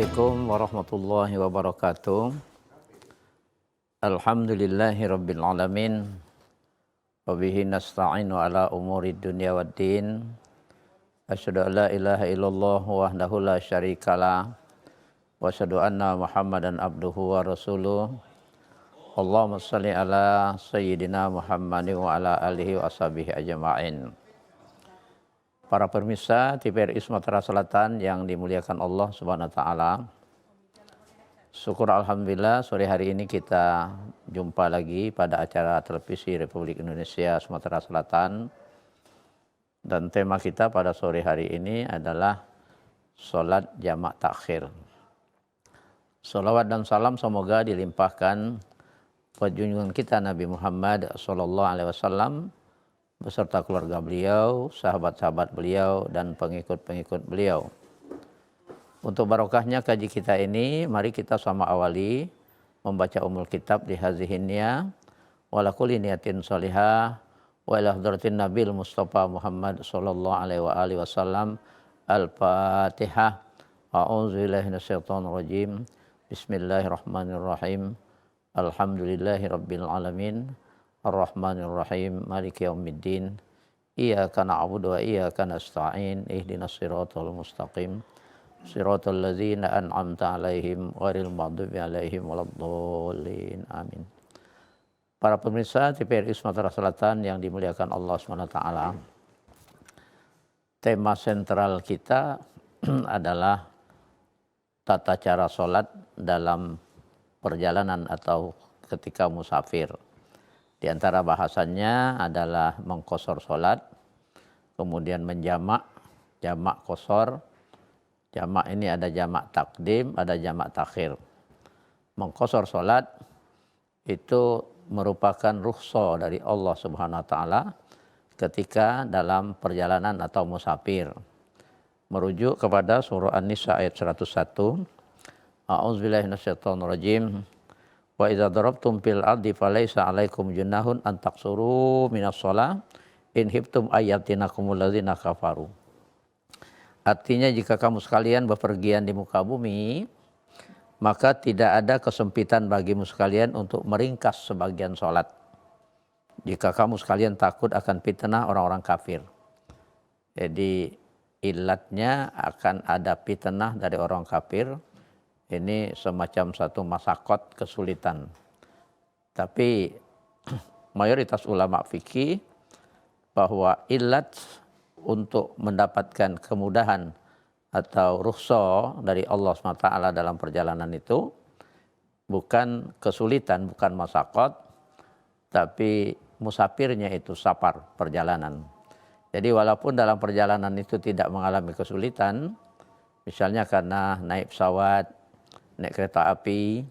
Assalamualaikum warahmatullahi wabarakatuh. Alhamdulillahi rabbil alamin. Wabihi nasta'inu ala umuri dunya waddin. Asyhadu an la ilaha illallah wahdahu la syarikalah. Wa asyhadu anna Muhammadan abduhu wa rasuluh. Allahumma shalli ala sayyidina Muhammadin wa ala alihi wa ashabihi ajma'in. Para pemirsa TVRI Sumatera Selatan yang dimuliakan Allah Subhanahu wa taala. Syukur alhamdulillah sore hari ini kita jumpa lagi pada acara televisi Republik Indonesia Sumatera Selatan. Dan tema kita pada sore hari ini adalah salat jamak takhir. Salawat dan salam semoga dilimpahkan junjungan kita Nabi Muhammad sallallahu alaihi wasallam beserta keluarga beliau, sahabat-sahabat beliau, dan pengikut-pengikut beliau. Untuk barokahnya kaji kita ini, mari kita sama awali membaca umul kitab di hazihinnya, wala kulli niyatin salihah, wa ila hadratin nabil Mustafa Muhammad sallallahu alaihi wasallam. Al-Fatihah. A'udzubillahi minasyaitonir rajim. Bismillahirrahmanirrahim. Alhamdulillahi rabbil alamin. Ar-Rahmanir-Rahim, Maliki Yaumiddin. Iyyaka na'budu wa iyyaka nasta'in. Ihdinas siratal mustaqim. Siratal ladzina an'amta 'alaihim ghairil maghdubi 'alaihim waladdallin. Amin. Para pemirsa TVRI Sumatera Selatan yang dimuliakan Allah SWT. Tema sentral kita adalah tata cara sholat dalam perjalanan atau ketika musafir. Di antara bahasannya adalah mengqosor sholat, kemudian menjamak, jamak qosor. Jamak ini ada jamak takdim, ada jamak takhir. Mengqosor sholat itu merupakan rukhsah dari Allah Subhanahu wa taala ketika dalam perjalanan atau musafir. Merujuk kepada surah An-Nisa ayat 101. A'udzubillahi minasyaitonir rajim. Wa idza darabtum fil ardi falaysa 'alaikum junahun an taqsuru minas shalah in hibtum ayyatinakumul ladzina kafaru. Artinya jika kamu sekalian bepergian di muka bumi, maka tidak ada kesempitan bagimu sekalian untuk meringkas sebagian salat. Jika kamu sekalian takut akan fitnah orang-orang kafir. Jadi ilatnya akan ada fitnah dari orang kafir. Ini semacam satu masakot kesulitan. Tapi mayoritas ulama fikih bahwa ilat untuk mendapatkan kemudahan atau rukhsah dari Allah SWT dalam perjalanan itu bukan kesulitan, bukan masakot, tapi musafirnya itu safar, perjalanan. Jadi walaupun dalam perjalanan itu tidak mengalami kesulitan, misalnya karena naik pesawat, naik kereta api,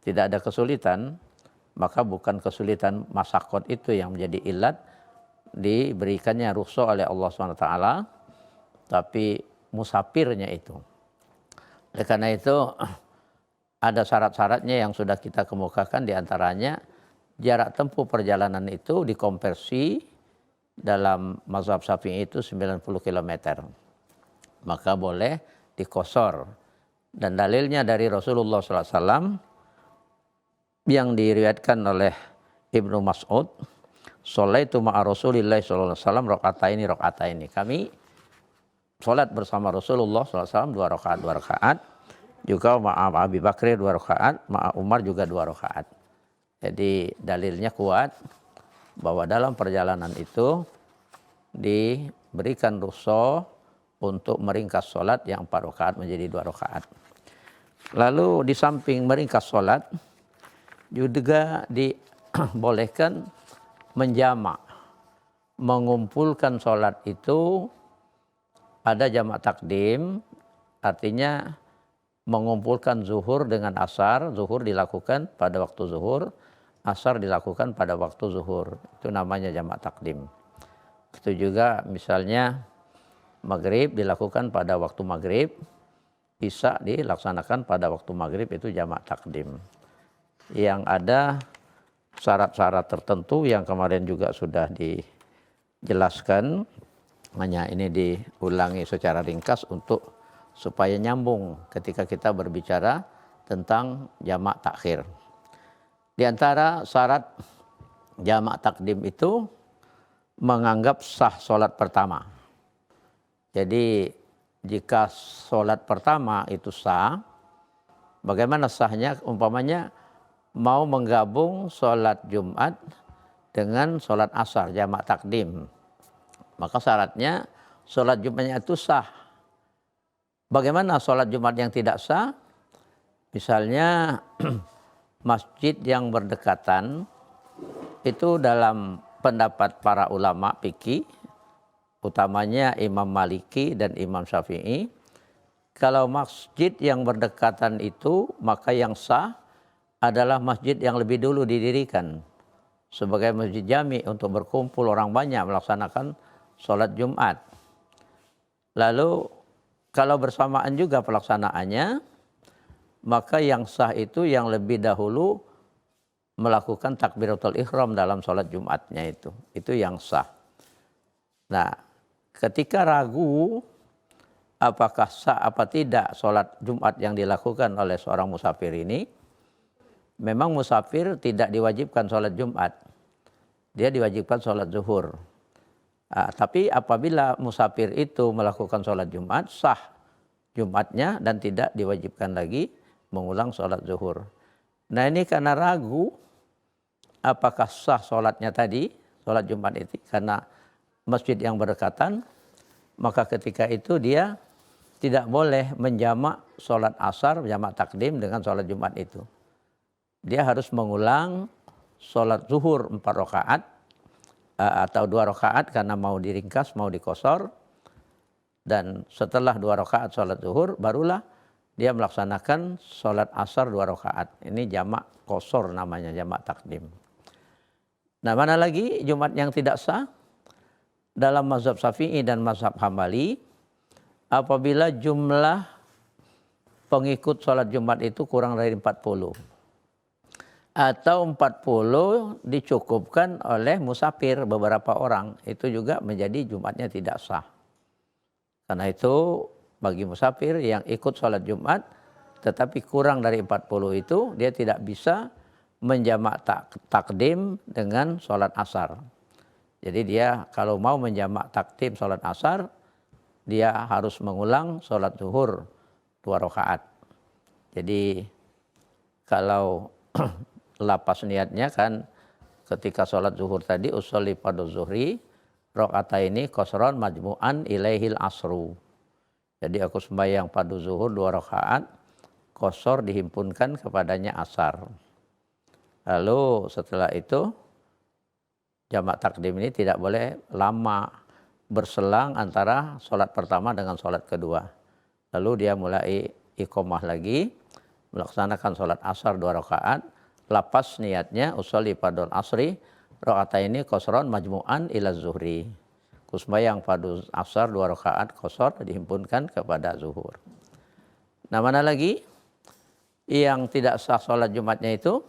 tidak ada kesulitan, maka bukan kesulitan masakot itu yang menjadi ilat diberikannya rukhsah oleh Allah SWT, tapi musafirnya itu. Oleh karena itu ada syarat-syaratnya yang sudah kita kemukakan, diantaranya jarak tempuh perjalanan itu dikonversi dalam mazhab Syafi'i itu 90 km. Maka boleh dikosor. Dan dalilnya dari Rasulullah SAW yang diriwayatkan oleh Ibnu Mas'ud, sholaitu ma'a Rasulillah SAW rakaataini. Kami sholat bersama Rasulullah SAW 2 rakaat. Juga ma'a Abi Bakr 2 rakaat, ma'a Umar juga 2 rakaat. Jadi dalilnya kuat bahwa dalam perjalanan itu diberikan rukhsah untuk meringkas sholat yang 4 rakaat menjadi 2 rakaat. Lalu di samping meringkas sholat juga dibolehkan menjamak, mengumpulkan sholat itu ada jamak takdim, artinya mengumpulkan zuhur dengan asar. Zuhur dilakukan pada waktu zuhur, asar dilakukan pada waktu zuhur. Itu namanya jamak takdim. Itu juga misalnya maghrib dilakukan pada waktu maghrib, isya dilaksanakan pada waktu maghrib, itu jamak takdim. Yang ada syarat-syarat tertentu yang kemarin juga sudah dijelaskan, hanya ini diulangi secara ringkas untuk supaya nyambung ketika kita berbicara tentang jamak takhir. Di antara syarat jamak takdim itu menganggap sah sholat pertama. Jadi jika sholat pertama itu sah, bagaimana sahnya? Umpamanya mau menggabung sholat Jumat dengan sholat asar, jamak takdim. Maka syaratnya sholat Jumatnya itu sah. Bagaimana sholat Jumat yang tidak sah? Misalnya masjid yang berdekatan itu dalam pendapat para ulama fikih, utamanya Imam Maliki dan Imam Syafi'i, kalau masjid yang berdekatan itu maka yang sah adalah masjid yang lebih dulu didirikan sebagai masjid jami untuk berkumpul orang banyak melaksanakan sholat Jumat. Lalu kalau bersamaan juga pelaksanaannya, maka yang sah itu yang lebih dahulu melakukan takbiratul ihram dalam sholat Jumatnya itu yang sah. Nah, ketika ragu apakah sah apa tidak sholat Jumat yang dilakukan oleh seorang musafir ini, memang musafir tidak diwajibkan sholat Jumat, dia diwajibkan sholat zuhur. Tapi apabila musafir itu melakukan sholat Jumat, sah Jumatnya dan tidak diwajibkan lagi mengulang sholat zuhur. Nah ini karena ragu apakah sah sholatnya tadi, sholat Jumat itu karena masjid yang berdekatan, maka ketika itu dia tidak boleh menjamak sholat asar, jamak takdim dengan sholat Jumat itu. Dia harus mengulang sholat zuhur 4 rakaat atau 2 rakaat karena mau diringkas, mau dikosor. Dan setelah 2 rakaat sholat zuhur, barulah dia melaksanakan sholat asar 2 rakaat. Ini jamak kosor namanya, jamak takdim. Nah mana lagi Jumat yang tidak sah? Dalam mazhab Syafi'i dan mazhab Hambali, apabila jumlah pengikut sholat Jumat itu kurang dari 40. Atau 40 dicukupkan oleh musafir beberapa orang. Itu juga menjadi Jumatnya tidak sah. Karena itu bagi musafir yang ikut sholat Jumat tetapi kurang dari 40 itu dia tidak bisa menjamak takdim dengan sholat asar. Jadi dia kalau mau menjamak takdim sholat asar, dia harus mengulang sholat zuhur 2 rakaat. Jadi kalau lapas niatnya kan ketika sholat zuhur tadi usolli fardhu zuhri rakaataini qasran majmu'an ilaihil asru. Jadi aku sembahyang fardhu zuhur 2 rakaat, qasar dihimpunkan kepadanya asar. Lalu setelah itu jamak takdim ini tidak boleh lama berselang antara sholat pertama dengan sholat kedua. Lalu dia mulai iqomah lagi, melaksanakan sholat asar 2 rakaat, lapas niatnya usolli fardhu asri, rakaataini qasran majmu'an ila zuhri. Kusmayang fardhu asar 2 rakaat qasar dihimpunkan kepada zuhur. Nah mana lagi yang tidak sah sholat Jumatnya itu?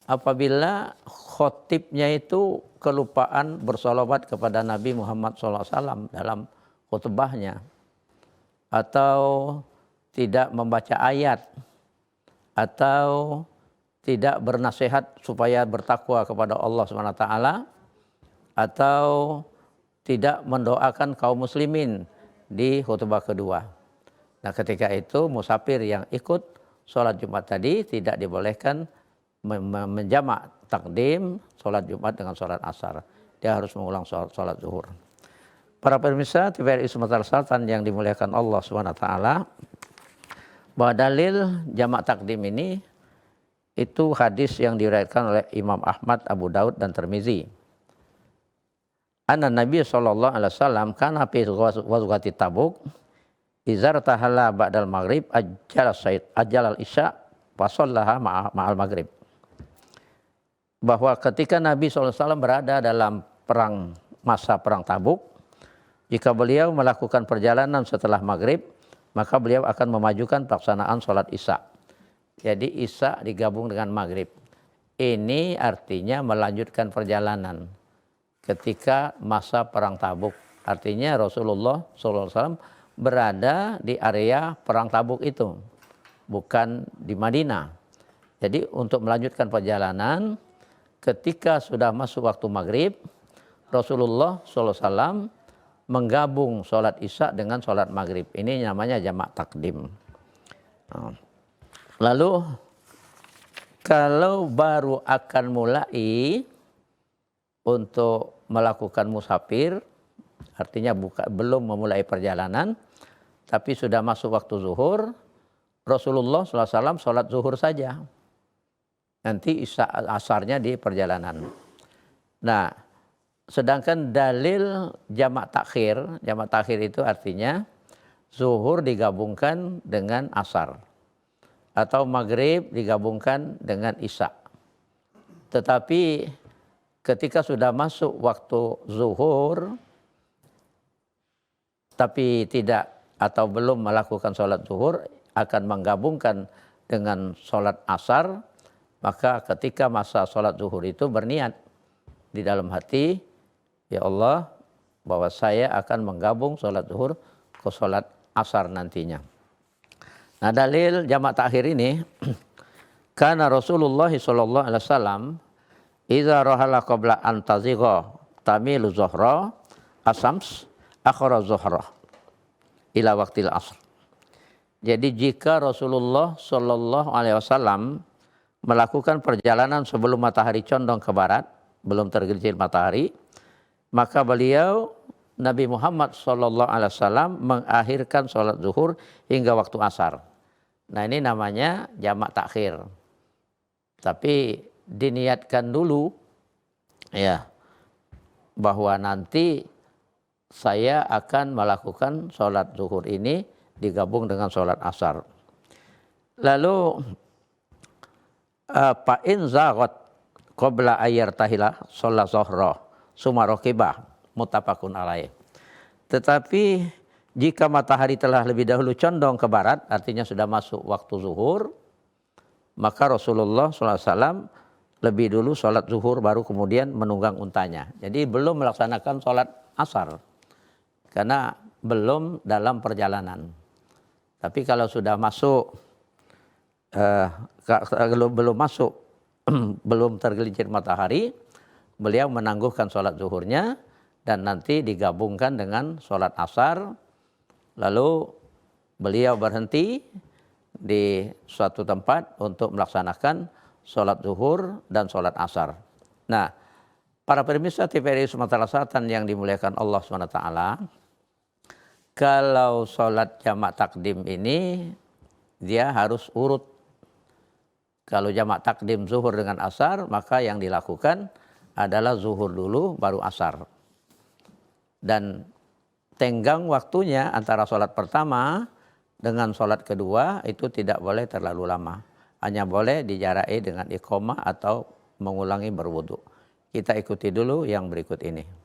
Apabila khotibnya itu kelupaan bersolawat kepada Nabi Muhammad SAW dalam khutbahnya, atau tidak membaca ayat, atau tidak bernasihat supaya bertakwa kepada Allah SWT, atau tidak mendoakan kaum muslimin di khutbah kedua. Nah ketika itu musafir yang ikut sholat Jumat tadi tidak dibolehkan menjamak takdim sholat Jumat dengan sholat asar. Dia harus mengulang sholat zuhur. Para pemirsa TVRI Sumatera Selatan yang dimuliakan Allah SWT, bahwa dalil jamak takdim ini itu hadis yang diriwayatkan oleh Imam Ahmad, Abu Daud dan Tirmizi. Anna Nabi SAW kana fi ghazwati Tabuk izar tahala ba'dal maghrib ajal al-isya fasallaha ma'al maghrib. Bahwa ketika Nabi SAW berada dalam masa perang Tabuk, jika beliau melakukan perjalanan setelah maghrib, maka beliau akan memajukan pelaksanaan sholat isya. Jadi isya digabung dengan maghrib. Ini artinya melanjutkan perjalanan ketika masa perang Tabuk. Artinya Rasulullah SAW berada di area perang Tabuk itu, bukan di Madinah. Jadi untuk melanjutkan perjalanan, ketika sudah masuk waktu maghrib, Rasulullah SAW menggabung sholat isya dengan sholat maghrib. Ini namanya jamak takdim. Lalu kalau baru akan mulai untuk melakukan musafir, artinya belum memulai perjalanan, tapi sudah masuk waktu zuhur, Rasulullah SAW sholat zuhur saja. Nanti isya asarnya di perjalanan. Nah, sedangkan dalil jamak takhir itu artinya zuhur digabungkan dengan asar. Atau maghrib digabungkan dengan isya. Tetapi ketika sudah masuk waktu zuhur, tapi tidak atau belum melakukan sholat zuhur, akan menggabungkan dengan sholat asar, maka ketika masa sholat zuhur itu berniat di dalam hati, ya Allah, bahwa saya akan menggabung sholat zuhur ke sholat asar nantinya. Nah, dalil jamak takhir ini, karena Rasulullah sallallahu alaihi wasallam idza rahala qabla an tazigha tamilu zuhra asams akhara zuhra ila waqtil asr. Jadi jika Rasulullah sallallahu alaihi wasallam melakukan perjalanan sebelum matahari condong ke barat, belum tergelincir matahari, maka beliau Nabi Muhammad sallallahu alaihi wasallam mengakhirkan sholat zuhur hingga waktu asar. Nah, ini namanya jamak takhir. Tapi diniatkan dulu ya bahwa nanti saya akan melakukan sholat zuhur ini digabung dengan sholat asar. Lalu fa in zaghat qabla ayyartahila sholat zuhra summa raqibah muttafaqun alaih. Tetapi jika matahari telah lebih dahulu condong ke barat, artinya sudah masuk waktu zuhur, maka Rasulullah SAW lebih dulu sholat zuhur baru kemudian menunggang untanya. Jadi belum melaksanakan sholat asar karena belum dalam perjalanan. Tapi kalau sudah masuk, belum masuk, belum tergelincir matahari, beliau menangguhkan sholat zuhurnya dan nanti digabungkan dengan sholat asar. Lalu beliau berhenti di suatu tempat untuk melaksanakan sholat zuhur dan sholat asar. Nah, para pemirsa TVRI Sumatera Selatan yang dimuliakan Allah SWT, kalau sholat jamak takdim ini dia harus urut. Kalau jamak takdim zuhur dengan asar, maka yang dilakukan adalah zuhur dulu baru asar. Dan tenggang waktunya antara sholat pertama dengan sholat kedua itu tidak boleh terlalu lama. Hanya boleh dijarai dengan iqamah atau mengulangi berwudu. Kita ikuti dulu yang berikut ini.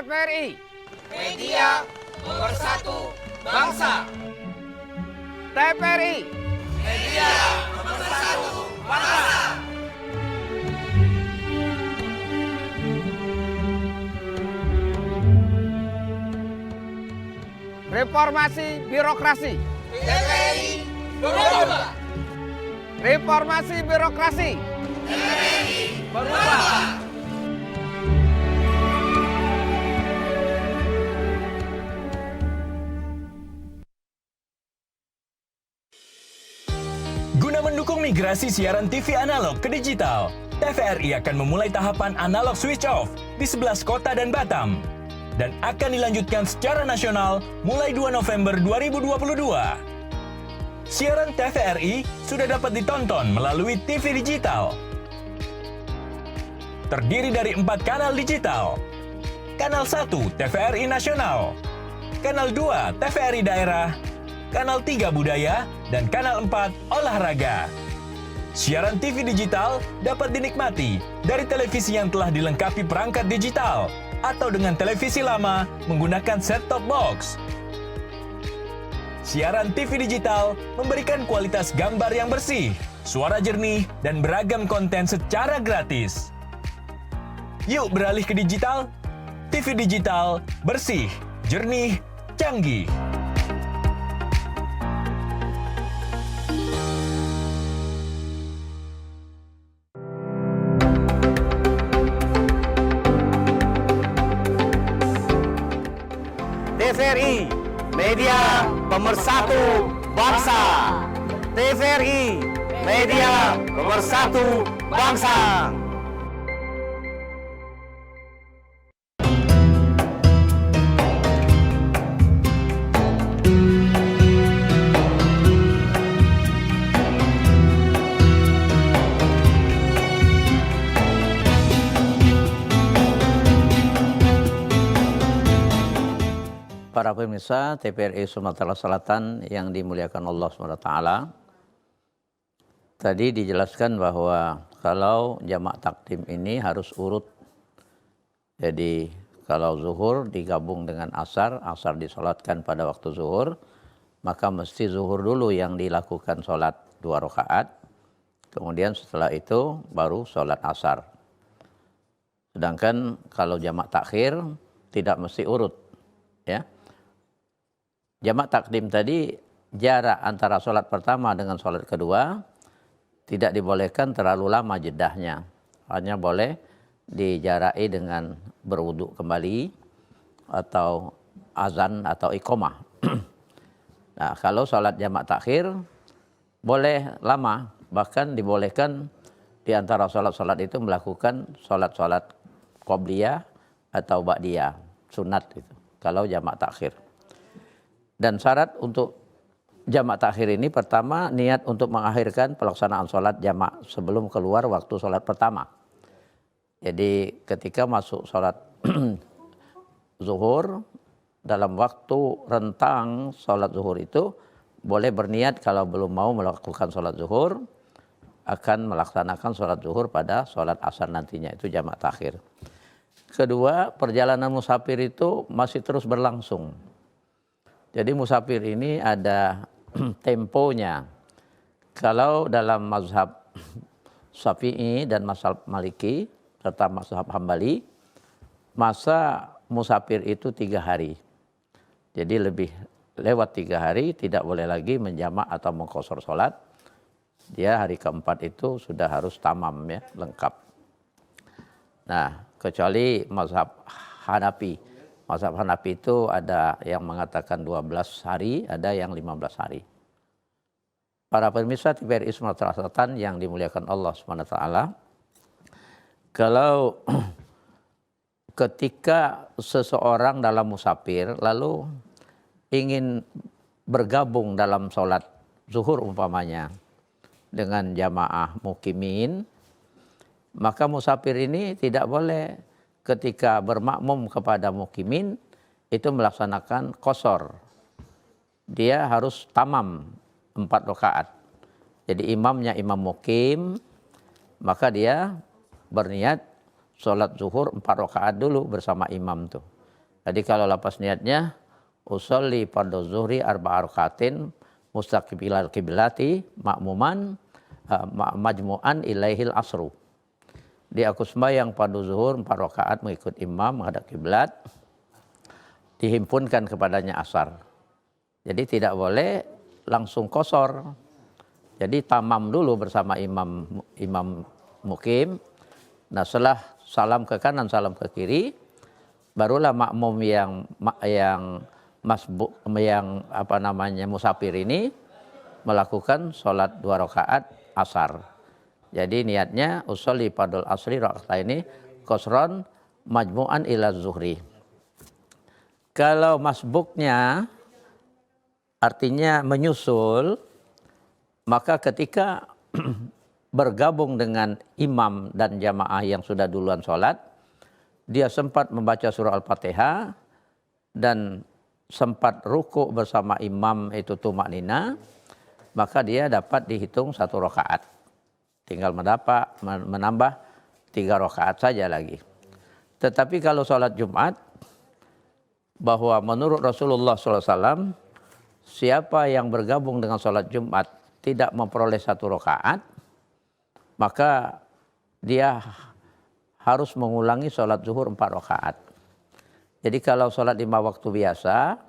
TVRI, media pemersatu bangsa. TVRI, media pemersatu bangsa. Reformasi birokrasi. TVRI berubah. Reformasi birokrasi. TVRI berubah. Guna mendukung migrasi siaran TV analog ke digital, TVRI akan memulai tahapan analog switch off di 11 kota dan Batam dan akan dilanjutkan secara nasional mulai 2 November 2022. Siaran TVRI sudah dapat ditonton melalui TV digital. Terdiri dari 4 kanal digital. Kanal 1 TVRI Nasional, Kanal 2 TVRI Daerah, Kanal 3 Budaya, dan Kanal 4 Olahraga. Siaran TV digital dapat dinikmati dari televisi yang telah dilengkapi perangkat digital atau dengan televisi lama menggunakan set-top box. Siaran TV digital memberikan kualitas gambar yang bersih, suara jernih, dan beragam konten secara gratis. Yuk beralih ke digital. TV digital bersih, jernih, canggih. TVRI, media pemersatu bangsa. TVRI, media pemersatu bangsa. Para pemirsa TVRI Sumatera Selatan yang dimuliakan Allah SWT, tadi dijelaskan bahwa kalau jamak takdim ini harus urut. Jadi kalau zuhur digabung dengan asar, asar disolatkan pada waktu zuhur, maka mesti zuhur dulu yang dilakukan solat 2 rakaat, kemudian setelah itu baru solat asar. Sedangkan kalau jamak takhir tidak mesti urut, ya. Jamak takdim tadi jarak antara sholat pertama dengan sholat kedua tidak dibolehkan terlalu lama jedahnya. Hanya boleh dijarai dengan berwudu kembali atau azan atau iqomah. Nah, kalau sholat jamak takhir boleh lama, bahkan dibolehkan di antara sholat-sholat itu melakukan sholat-sholat qobliyah atau ba'diyah, sunat itu, kalau jamak takhir. Dan syarat untuk jamak takhir ini pertama niat untuk mengakhirkan pelaksanaan sholat jamak sebelum keluar waktu sholat pertama. Jadi ketika masuk sholat zuhur, dalam waktu rentang sholat zuhur itu boleh berniat kalau belum mau melakukan sholat zuhur, akan melaksanakan sholat zuhur pada sholat asar nantinya, itu jamak takhir. Kedua, perjalanan musafir itu masih terus berlangsung. Jadi musafir ini ada temponya. Kalau dalam mazhab Syafi'i dan mazhab Maliki serta mazhab Hambali, masa musafir itu 3 hari. Jadi lebih lewat 3 hari tidak boleh lagi menjamak atau mengqashar sholat. Dia hari keempat itu sudah harus tamam, ya, lengkap. Nah, kecuali mazhab Hanafi. Mazhab Hanafi itu ada yang mengatakan 12 hari, ada yang 15 hari. Para pemirsa TVRI Sumatera Selatan yang dimuliakan Allah SWT, kalau ketika seseorang dalam musafir lalu ingin bergabung dalam sholat zuhur umpamanya dengan jamaah mukimin, maka musafir ini tidak boleh ketika bermakmum kepada mukimin itu melaksanakan qashar. Dia harus tamam 4 rakaat. Jadi imamnya imam mukim, maka dia berniat sholat zuhur 4 rakaat dulu bersama imam tuh. Jadi kalau lapas niatnya usolli fardhu zuhri arba'a rakaatin mustaqbilal qiblati ma'muman majmu'an ilaihil asru. Aku sembahyang fardhu zuhur 4 rakaat mengikut imam menghadap kiblat, dihimpunkan kepadanya asar. Jadi tidak boleh langsung qashar. Jadi tamam dulu bersama imam mukim. Nah, setelah salam ke kanan, salam ke kiri, barulah makmum yang musafir ini melakukan sholat 2 rakaat asar. Jadi niatnya usolli fardhul asri raka'ataini qasran majmu'an ila zuhri. Kalau masbuknya artinya menyusul, maka ketika bergabung dengan imam dan jamaah yang sudah duluan sholat, dia sempat membaca surah Al-Fatihah dan sempat ruku bersama imam itu tumaknina, maka dia dapat dihitung 1 rakaat. Tinggal menambah 3 rakaat saja lagi. Tetapi kalau sholat Jumat, bahwa menurut Rasulullah SAW, siapa yang bergabung dengan sholat Jumat tidak memperoleh 1 rakaat, maka dia harus mengulangi sholat zuhur 4 rakaat. Jadi kalau sholat 5 waktu biasa,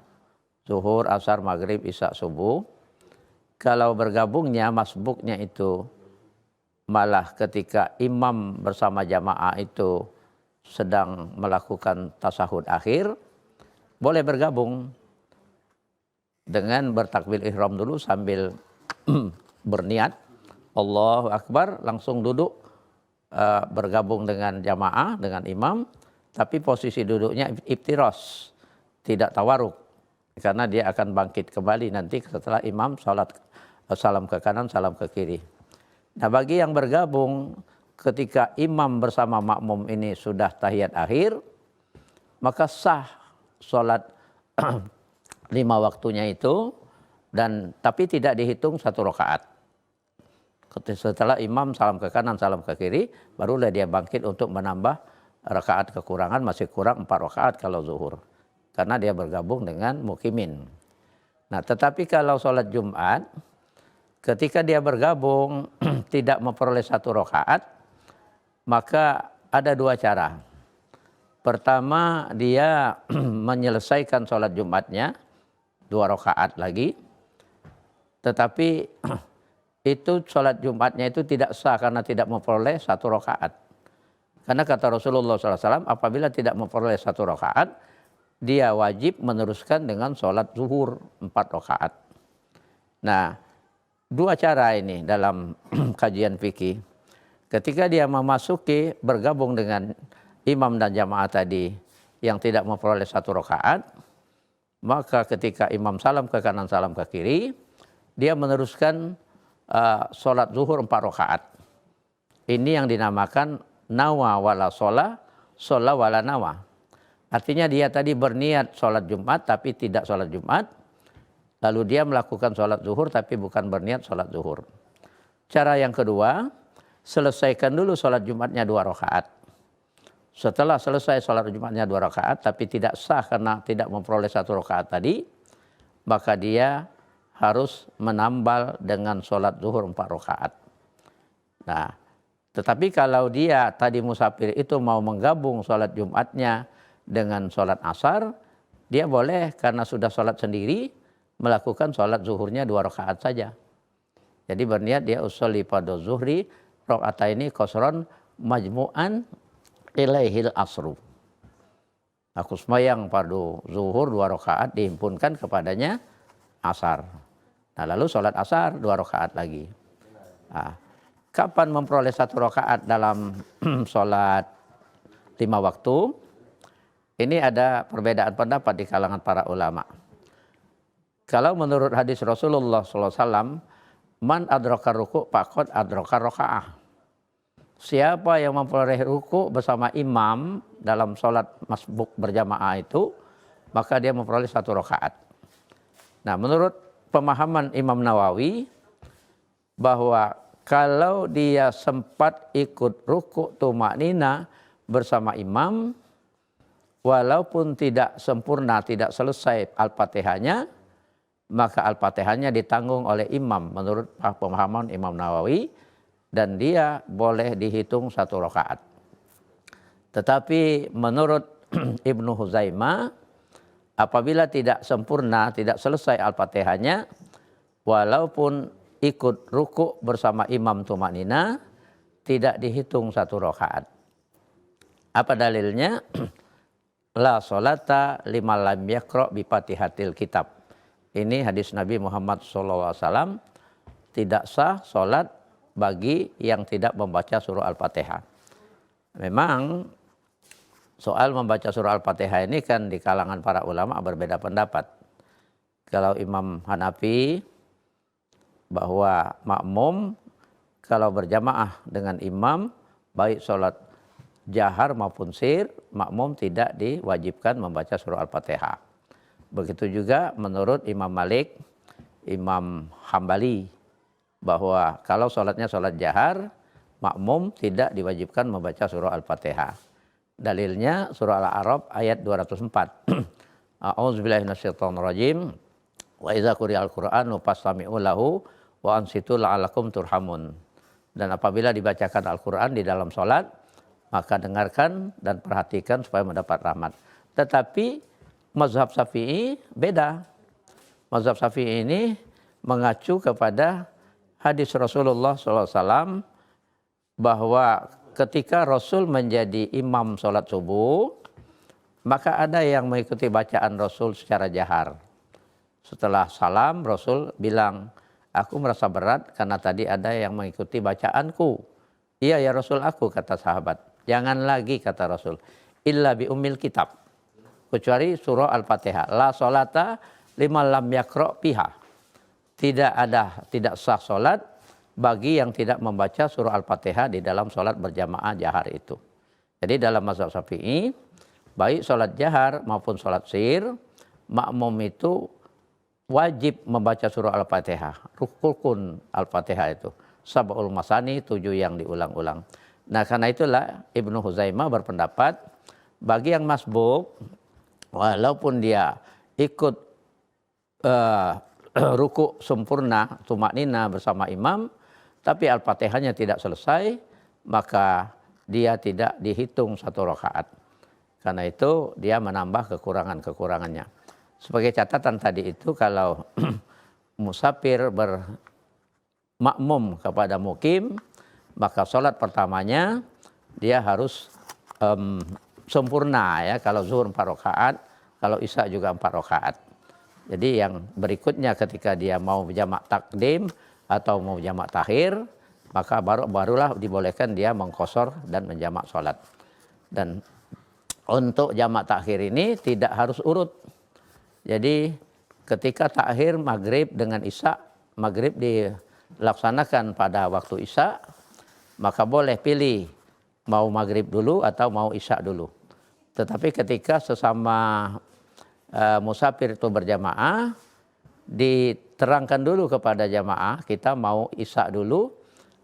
zuhur, asar, maghrib, isya, subuh, kalau bergabungnya, masbuknya itu malah ketika imam bersama jamaah itu sedang melakukan tasahud akhir, boleh bergabung dengan bertakbir ihram dulu sambil berniat Allahu Akbar, langsung duduk bergabung dengan jamaah, dengan imam, tapi posisi duduknya iftiros, tidak tawaruk, karena dia akan bangkit kembali nanti setelah imam salat salam ke kanan, salam ke kiri. Nah, bagi yang bergabung ketika imam bersama makmum ini sudah tahiyat akhir, maka sah salat 5 waktunya itu, dan tapi tidak dihitung 1 rakaat. Setelah imam salam ke kanan, salam ke kiri, barulah dia bangkit untuk menambah rakaat kekurangan, masih kurang 4 rakaat kalau zuhur. Karena dia bergabung dengan mukimin. Nah, tetapi kalau sholat Jumat, ketika dia bergabung tidak memperoleh 1 rakaat, maka ada 2 cara. Pertama, dia menyelesaikan sholat Jumatnya 2 rakaat lagi, tetapi itu sholat Jumatnya itu tidak sah karena tidak memperoleh 1 rakaat. Karena kata Rasulullah SAW, apabila tidak memperoleh 1 rakaat, dia wajib meneruskan dengan sholat zuhur 4 rakaat. Nah, 2 cara ini dalam kajian fikih. Ketika dia memasuki bergabung dengan imam dan jamaah tadi yang tidak memperoleh 1 rakaat, maka ketika imam salam ke kanan, salam ke kiri, dia meneruskan sholat zuhur 4 rakaat. Ini yang dinamakan nawa wala sholah, sholah wala nawa. Artinya dia tadi berniat sholat Jumat tapi tidak sholat Jumat. Lalu dia melakukan sholat zuhur tapi bukan berniat sholat zuhur. Cara yang kedua, selesaikan dulu sholat Jumatnya 2 rakaat. Setelah selesai sholat Jumatnya 2 rakaat tapi tidak sah karena tidak memperoleh 1 rakaat tadi, maka dia harus menambal dengan sholat zuhur 4 rakaat. Nah, tetapi kalau dia tadi musafir itu mau menggabung sholat Jumatnya dengan sholat asar, dia boleh karena sudah sholat sendiri melakukan sholat zuhurnya 2 rakaat saja. Jadi berniat dia usolli fardhu zuhri raka'ataini qasran majmu'an ilaihil asru. Aku sembahyang fardhu zuhur 2 rakaat dihimpunkan kepadanya asar. Nah, lalu sholat asar 2 rakaat lagi. Nah, kapan memperoleh 1 rakaat dalam sholat 5 waktu? Ini ada perbedaan pendapat di kalangan para ulama. Kalau menurut hadis Rasulullah SAW, man adraka ruku' faqad adraka rakaah. Siapa yang memperoleh ruku' bersama imam dalam sholat masbuk berjamaah itu, maka dia memperoleh 1 rakaat. Nah, menurut pemahaman Imam Nawawi, bahwa kalau dia sempat ikut ruku' tumaknina bersama imam, walaupun tidak sempurna, tidak selesai Al-Fatihahnya, maka Al-Fatihahnya ditanggung oleh imam menurut pemahaman Imam Nawawi, dan dia boleh dihitung 1 rakaat. Tetapi menurut Ibnu Huzaimah, apabila tidak sempurna, tidak selesai Al-Fatihahnya, walaupun ikut ruku bersama imam tumanina, tidak dihitung 1 rakaat. Apa dalilnya? La sholata liman lam yaqra bi Fatihatil kitab. Ini hadis Nabi Muhammad SAW, tidak sah sholat bagi yang tidak membaca surah Al-Fatihah. Memang soal membaca surah Al-Fatihah ini kan di kalangan para ulama berbeda pendapat. Kalau Imam Hanafi bahwa makmum kalau berjamaah dengan imam, baik sholat jahar maupun sir, makmum tidak diwajibkan membaca surah Al-Fatihah. Begitu juga menurut Imam Malik, Imam Hambali, bahwa kalau sholatnya sholat jahar, makmum tidak diwajibkan membaca surah Al-Fatihah. Dalilnya surah Al-A'raf ayat 204. A'udzubillahi minasyaitonirrajim. Wa idza quri'al Qur'anu fastami'u lahu wa ansitu la'allakum turhamun. Dan apabila dibacakan Al-Quran di dalam sholat, maka dengarkan dan perhatikan supaya mendapat rahmat. Tetapi mazhab Syafi'i beda. Mazhab Syafi'i ini mengacu kepada hadis Rasulullah SAW bahwa ketika Rasul menjadi imam sholat subuh, maka ada yang mengikuti bacaan Rasul secara jahar. Setelah salam, Rasul bilang, aku merasa berat karena tadi ada yang mengikuti bacaanku. Iya ya Rasul, aku, kata sahabat. Jangan lagi, kata Rasul, illa bi ummil kitab, kecuali surah Al-Fatihah. La sholata liman lam yaqra fiha. Tidak sah sholat bagi yang tidak membaca surah Al-Fatihah di dalam sholat berjamaah jahar itu. Jadi dalam mazhab Syafi'i, baik sholat jahar maupun sholat sir, makmum itu wajib membaca surah Al-Fatihah. Rukun Al-Fatihah itu sab'ul masani, 7 yang diulang-ulang. Nah karena itulah Ibnu Huzaimah berpendapat, bagi yang masbuk, walaupun dia ikut ruku sempurna, tumaknina bersama imam, tapi Al-Fatihahnya tidak selesai, maka dia tidak dihitung 1 rakaat. Karena itu dia menambah kekurangan-kekurangannya. Sebagai catatan tadi itu, kalau musafir bermakmum kepada mukim, maka sholat pertamanya dia harus sempurna ya. Kalau zuhur 4 rakaat, kalau isya juga 4 rakaat. Jadi yang berikutnya ketika dia mau jamak takdim atau mau jamak takhir, maka barulah dibolehkan dia mengqosor dan menjamak sholat. Dan untuk jamak takhir ini tidak harus urut. Jadi ketika takhir maghrib dengan isya, maghrib dilaksanakan pada waktu isya, maka boleh pilih mau maghrib dulu atau mau isya dulu. Tetapi ketika sesama musafir itu berjamaah, diterangkan dulu kepada jamaah kita mau isya dulu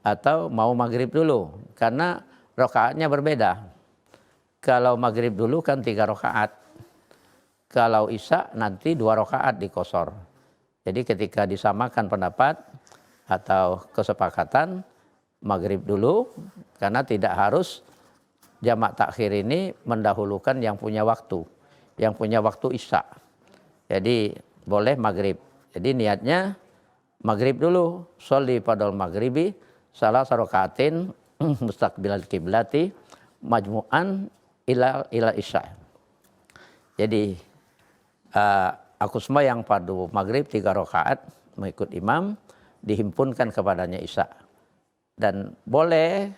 atau mau maghrib dulu, karena rakaatnya berbeda. Kalau maghrib dulu kan 3 rakaat, kalau isya nanti 2 rakaat dikosor. Jadi ketika disamakan pendapat atau kesepakatan, maghrib dulu, karena tidak harus jamak takhir ini mendahulukan yang punya waktu. Yang punya waktu isya. Jadi boleh maghrib. Jadi niatnya maghrib dulu. Sholli padal maghribi salah sarokaatin mustaqbilal kiblati majmu'an ila isya. Jadi aku sembahyang padu maghrib 3 rakaat mengikut imam, dihimpunkan kepadanya isya. Dan boleh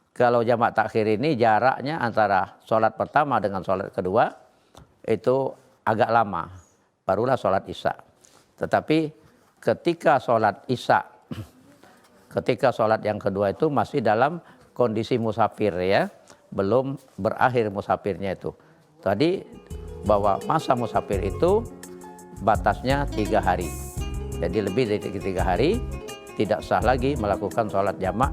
kalau jamak takhir ini jaraknya antara sholat pertama dengan sholat kedua itu agak lama, barulah sholat isya. Tetapi ketika sholat isya, ketika sholat yang kedua itu masih dalam kondisi musafir ya, belum berakhir musafirnya itu. Tadi bahwa masa musafir itu batasnya 3 hari. Jadi lebih dari 3 hari tidak sah lagi melakukan sholat jamak